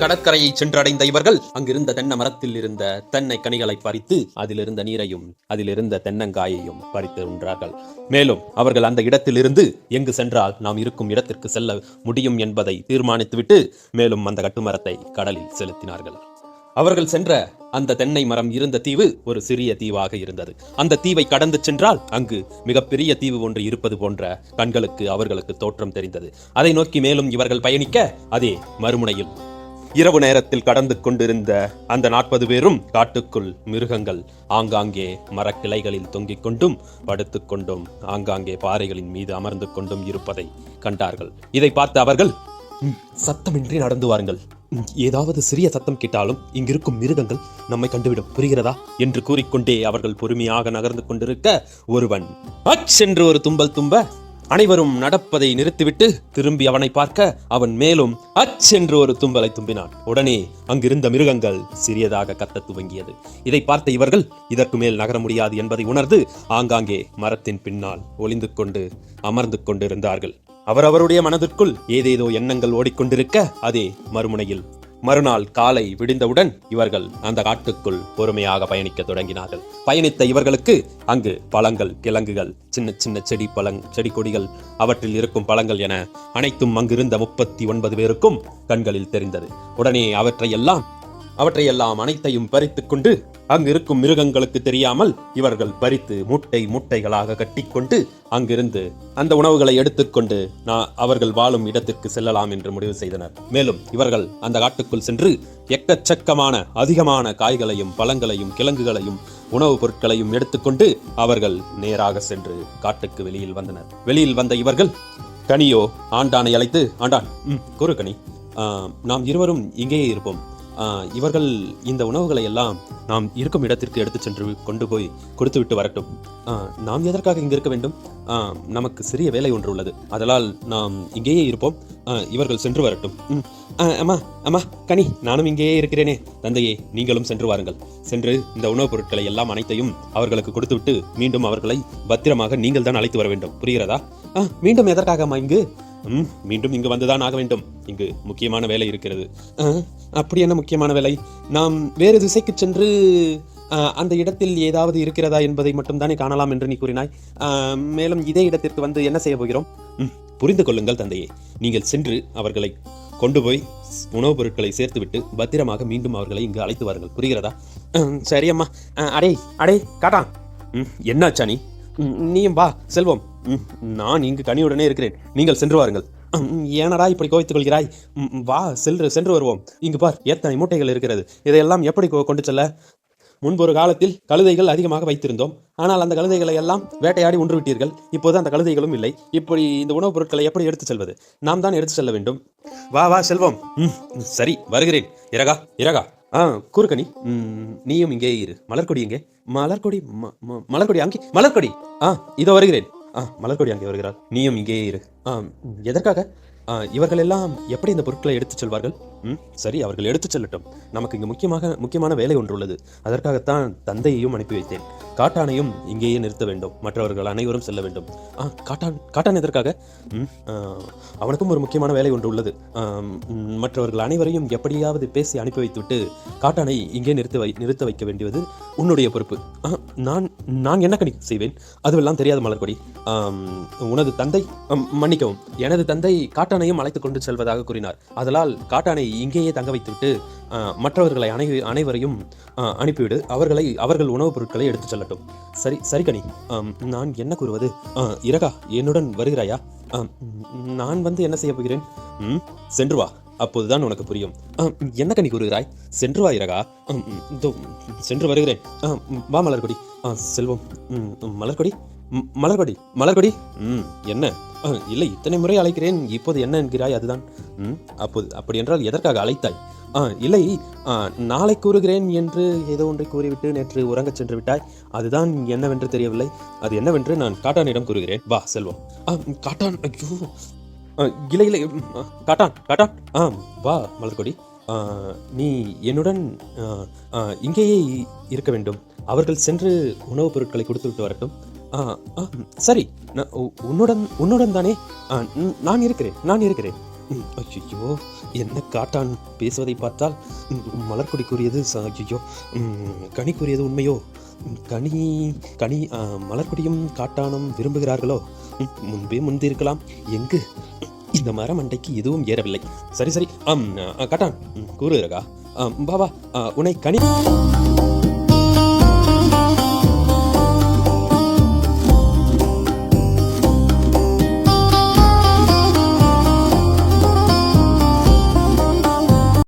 கடற்கரையை சென்றடைந்த இவர்கள் அங்கிருந்த தென்னை மரத்தில் இருந்த தென்னை கனிகளை பறித்து அதிலிருந்த நீரையும் அதிலிருந்த தென்னங்காயையும் பறித்து உண்டார்கள். மேலும் அவர்கள் அந்த இடத்திலிருந்து எங்கு சென்றால் நாம் இருக்கும் இடத்திற்கு செல்ல முடியும் என்பதை தீர்மானித்துவிட்டு மேலும் அந்த கட்டுமரத்தை கடலில் செலுத்தினார்கள். அவர்கள் சென்ற அந்த தென்னை மரம் இருந்த தீவு ஒரு சிறிய தீவாக இருந்தது. அந்த தீவை கடந்து சென்றால் அங்கு மிகப்பெரிய தீவு ஒன்று இருப்பது போன்ற கண்களுக்கு அவர்களுக்கு தோற்றம் தெரிந்தது. அதை நோக்கி மேலும் இவர்கள் பயணிக்க அதே மறுமுனையில் இரவு நேரத்தில் கடந்து கொண்டிருந்த அந்த 40 பேரும் காட்டுக்குள் மிருகங்கள் ஆங்காங்கே மரக்கிளைகளில் தொங்கிக் கொண்டும் படுத்துக் கொண்டும் ஆங்காங்கே பாறைகளின் மீது அமர்ந்து கொண்டும் இருப்பதை கண்டார்கள். இதை பார்த்த அவர்கள், சத்தமின்றி நடந்து வாருங்கள், ஏதாவது சிறிய சத்தம் கேட்டாலும் இங்கிருக்கும் மிருகங்கள் நம்மை கண்டுவிடும், புரிகிறதா என்று கூறிக்கொண்டே அவர்கள் பொறுமையாக நகர்ந்து கொண்டிருக்க ஒருவன் என்று ஒரு தும்பல் தும்ப அனைவரும் நடப்பதை நிறுத்திவிட்டு திரும்பி அவனை பார்க்க அவன் மேலும் என்று ஒரு தும்பலை தும்பினான். உடனே அங்கிருந்த மிருகங்கள் சிறியதாக கத்த துவங்கியது. இதை பார்த்த இவர்கள் இதற்கு மேல் நகர முடியாது என்பதை உணர்ந்து ஆங்காங்கே மரத்தின் பின்னால் ஒளிந்து கொண்டு அமர்ந்து கொண்டிருந்தார்கள். அவரவருடைய மனதிற்குள் ஏதேதோ எண்ணங்கள் ஓடிக்கொண்டிருக்க அதே மறுமுனையில் மறுநாள் காலை விடிந்தவுடன் இவர்கள் அந்த காட்டுக்குள் பொறுமையாக பயணிக்க தொடங்கினார்கள். பயணித்த இவர்களுக்கு அங்கு பழங்கள், கிழங்குகள், சின்ன சின்ன செடி கொடிகள், அவற்றில் இருக்கும் பழங்கள் என அனைத்தும் அங்கிருந்த 39 பேருக்கும் கண்களில் தெரிந்தது. உடனே அவற்றையெல்லாம் அனைத்தையும் பறித்துக் கொண்டு அங்கிருக்கும் மிருகங்களுக்கு தெரியாமல் இவர்கள் பறித்து மூட்டைகளாக கட்டிக்கொண்டு அங்கிருந்து அந்த உணவுகளை எடுத்துக்கொண்டு அவர்கள் வாழும் இடத்திற்கு செல்லலாம் என்று முடிவு செய்தனர். மேலும் இவர்கள் அந்த காட்டுக்குள் சென்று எக்கச்சக்கமான அதிகமான காய்களையும் பழங்களையும் கிழங்குகளையும் உணவுப் பொருட்களையும் எடுத்துக்கொண்டு அவர்கள் நேராக சென்று காட்டுக்கு வெளியில் வந்தனர். வெளியில் வந்த இவர்கள் கனியோ ஆண்டானை அழைத்து, ஆண்டான், கூறு கனி, நாம் இருவரும் இங்கேயே இருப்போம். இவர்கள் இந்த உணவுகளை எல்லாம் நாம் இருக்கும் இடத்திற்கு எடுத்து சென்று கொண்டு போய் கொடுத்து விட்டு வரட்டும். நாம் எதற்காக இங்கு இருக்க வேண்டும்? நமக்கு சிறிய வேலை ஒன்று உள்ளது, அதனால் நாம் இங்கேயே இருப்போம். இவர்கள் சென்று வரட்டும். அம்மா கனி, நானும் இங்கேயே இருக்கிறேனே. தந்தையே, நீங்களும் சென்று வாருங்கள். சென்று இந்த உணவுப் பொருட்களை எல்லாம் அனைத்தையும் அவர்களுக்கு கொடுத்துவிட்டு மீண்டும் அவர்களை பத்திரமாக நீங்கள் தான் அழைத்து வர வேண்டும், புரிகிறதா? மீண்டும் எதற்காக அம்மா இங்கு? மீண்டும் இங்கு வந்துதான் ஆக வேண்டும். இங்கு முக்கியமான வேலை இருக்கிறது. அப்படி என்ன முக்கியமான வேலை? நாம் வேறு திசைக்கு சென்று அந்த இடத்தில் ஏதாவது இருக்கிறதா என்பதை மட்டும் தானே காணலாம் என்று நீ கூறினாய். மேலும் இதே இடத்திற்கு வந்து என்ன செய்ய போகிறோம்? புரிந்து கொள்ளுங்கள் தந்தையே, நீங்கள் சென்று அவர்களை கொண்டு போய் உணவுப் பொருட்களை சேர்த்துவிட்டு பத்திரமாக மீண்டும் அவர்களை இங்கு அழைத்து வாருங்கள், புரிகிறதா? சரி அம்மா. அடே காட்டான், என்னாச்சா நீயும் வா செல்வோம். நான் இங்கு கனியுடனே இருக்கிறேன், நீங்கள் சென்று வாருங்கள். ஏனடா இப்படி கோவித்துக் கொள்கிறாய்? வா சென்று வருவோம். இங்கு பார், எத்தனை மூட்டைகள் இருக்கிறது. இதையெல்லாம் எப்படி கொண்டு செல்ல? முன்பொரு காலத்தில் கழுதைகள் அதிகமாக வைத்திருந்தோம். ஆனால் அந்த கழுதைகளை எல்லாம் வேட்டையாடி ஒன்று விட்டீர்கள். இப்போது அந்த கழுதைகளும் இல்லை. இப்படி இந்த உணவுப் பொருட்களை எப்படி எடுத்து செல்வது? நாம் தான் எடுத்து செல்ல வேண்டும். வா செல்வோம். சரி, வருகிறேன். இறகா. கூறுகனி, நீயும் இங்கே இரு. மலர்கொடி எங்கே? மலர்கொடி அங்கே. மலர்கொடி, இதோ வருகிறேன். மலர்கொடி அங்கே வருகிறார். நீயும் இங்கே இரு. எதற்காக? இவர்கள் எல்லாம் எப்படி இந்த பொருட்களை எடுத்துச் செல்வார்கள்? சரி, அவர்கள் எடுத்துச் செல்லட்டும். நமக்கு இங்கு முக்கியமான வேலை ஒன்று உள்ளது. அதற்காகத்தான் தந்தையையும் அனுப்பி வைத்தேன். காட்டானையும் இங்கேயே நிறுத்த வேண்டும். மற்றவர்கள் அனைவரும் செல்ல வேண்டும். காட்டான் எதற்காக? அவனுக்கும் ஒரு முக்கியமான வேலை ஒன்று உள்ளது. மற்றவர்கள் அனைவரையும் எப்படியாவது பேசி அனுப்பி வைத்துவிட்டு காட்டானை இங்கே நிறுத்த வைக்க வேண்டியது உன்னுடைய பொறுப்பு. நான் என்ன கணி செய்வேன்? அதுவெல்லாம் தெரியாது மலர்கொடி. உனது தந்தை, மன்னிக்கவும், எனது தந்தை காட்டானையும் அழைத்துக் கொண்டு செல்வதாக கூறினார். அதனால் காட்டானை இங்கேயே தங்க வைத்துவிட்டு மற்றவர்களை அனைவரையும் அனுப்பிவிடு. அவர்கள் உணவுப் பொருட்களை எடுத்துச் செல்லட்டும். சரி கனி, நான் என்ன கூறுவது? இறகா, என்னுடன் வருகிறாயா? நான் வந்து என்ன செய்ய போகிறேன்? சென்று வா, அப்போதுதான் உனக்கு புரியும். என்ன கனி கூறுகிறாய்? சென்று வா இறகா. சென்று வருகிறேன். வா மலர்கொடி, செல்வோம். மலர்கொடி. என்ன? இல்லை, இத்தனை முறை அழைக்கிறேன், இப்போது என்ன என்கிறாய்? அதுதான். அப்படி என்றால் எதற்காக அழைத்தாய்? இல்லை, நாளை கூறுகிறேன் என்று ஏதோ ஒன்றை கூறிவிட்டு நேற்று உறங்கச் சென்று விட்டாய். அதுதான் என்னவென்று தெரியவில்லை. அது என்னவென்று நான் காட்டானிடம் கூறுகிறேன். வா செல்வோம். காட்டான், ஐயோ, இல்லை, காட்டான். வா மலர்கொடி, நீ என்னுடன் இங்கேயே இருக்க வேண்டும். அவர்கள் சென்று உணவுப் பொருட்களை கொடுத்து விட்டு வரட்டும். சரி, உன்னுடன் தானே? நான் இருக்கிறேன். ஐயோ, என்ன காட்டான் பேசுவதை பார்த்தால் மலர்கொடி கூறியது ஐயோ, கனி கூறியது உண்மையோ? கனி கனி மலர்கொடியும் காட்டானும் விரும்புகிறார்களோ? முன்பே முந்திருக்கலாம். எங்கு? இந்த மரம் அண்டைக்கு எதுவும் ஏறவில்லை. சரி சரி, காட்டான் கூறுகிறகா. பாபா, உன்னை கனி